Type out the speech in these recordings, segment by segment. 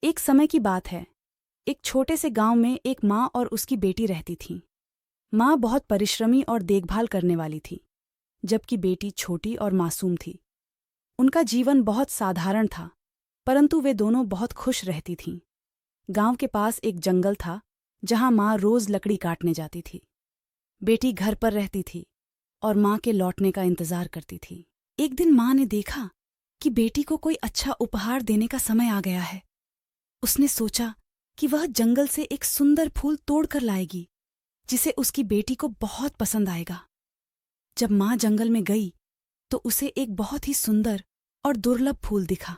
एक समय की बात है। एक छोटे से गांव में एक माँ और उसकी बेटी रहती थीं। माँ बहुत परिश्रमी और देखभाल करने वाली थी, जबकि बेटी छोटी और मासूम थी। उनका जीवन बहुत साधारण था, परंतु वे दोनों बहुत खुश रहती थीं। गांव के पास एक जंगल था, जहां माँ रोज लकड़ी काटने जाती थी। बेटी घर पर रहती थी और माँ के लौटने का इंतजार करती थी। एक दिन माँ ने देखा कि बेटी को कोई अच्छा उपहार देने का समय आ गया है। उसने सोचा कि वह जंगल से एक सुंदर फूल तोड़कर लाएगी, जिसे उसकी बेटी को बहुत पसंद आएगा। जब माँ जंगल में गई तो उसे एक बहुत ही सुंदर और दुर्लभ फूल दिखा।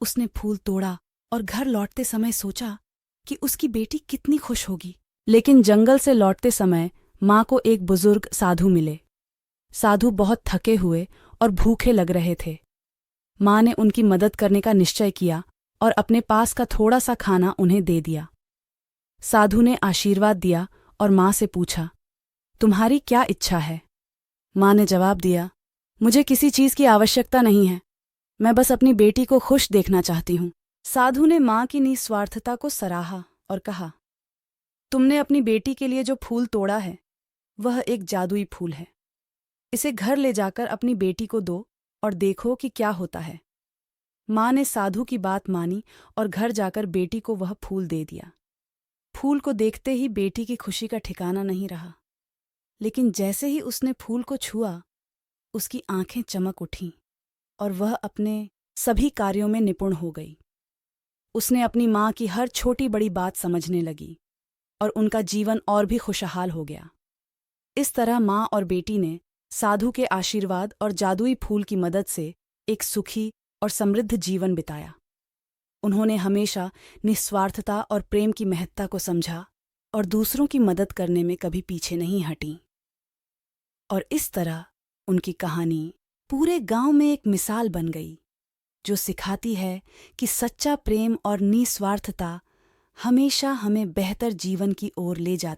उसने फूल तोड़ा और घर लौटते समय सोचा कि उसकी बेटी कितनी खुश होगी। लेकिन जंगल से लौटते समय माँ को एक बुजुर्ग साधु मिले। साधु बहुत थके हुए और भूखे लग रहे थे। माँ ने उनकी मदद करने का निश्चय किया और अपने पास का थोड़ा सा खाना उन्हें दे दिया। साधु ने आशीर्वाद दिया और माँ से पूछा, तुम्हारी क्या इच्छा है? माँ ने जवाब दिया, मुझे किसी चीज़ की आवश्यकता नहीं है, मैं बस अपनी बेटी को खुश देखना चाहती हूँ। साधु ने माँ की निस्वार्थता को सराहा और कहा, तुमने अपनी बेटी के लिए जो फूल तोड़ा है वह एक जादुई फूल है। इसे घर ले जाकर अपनी बेटी को दो और देखो कि क्या होता है। माँ ने साधु की बात मानी और घर जाकर बेटी को वह फूल दे दिया। फूल को देखते ही बेटी की खुशी का ठिकाना नहीं रहा। लेकिन जैसे ही उसने फूल को छुआ, उसकी आंखें चमक उठीं और वह अपने सभी कार्यों में निपुण हो गई। उसने अपनी माँ की हर छोटी बड़ी बात समझने लगी और उनका जीवन और भी खुशहाल हो गया। इस तरह माँ और बेटी ने साधु के आशीर्वाद और जादुई फूल की मदद से एक सुखी और समृद्ध जीवन बिताया। उन्होंने हमेशा निस्वार्थता और प्रेम की महत्ता को समझा और दूसरों की मदद करने में कभी पीछे नहीं हटीं। और इस तरह उनकी कहानी पूरे गांव में एक मिसाल बन गई, जो सिखाती है कि सच्चा प्रेम और निस्वार्थता हमेशा हमें बेहतर जीवन की ओर ले जाती है।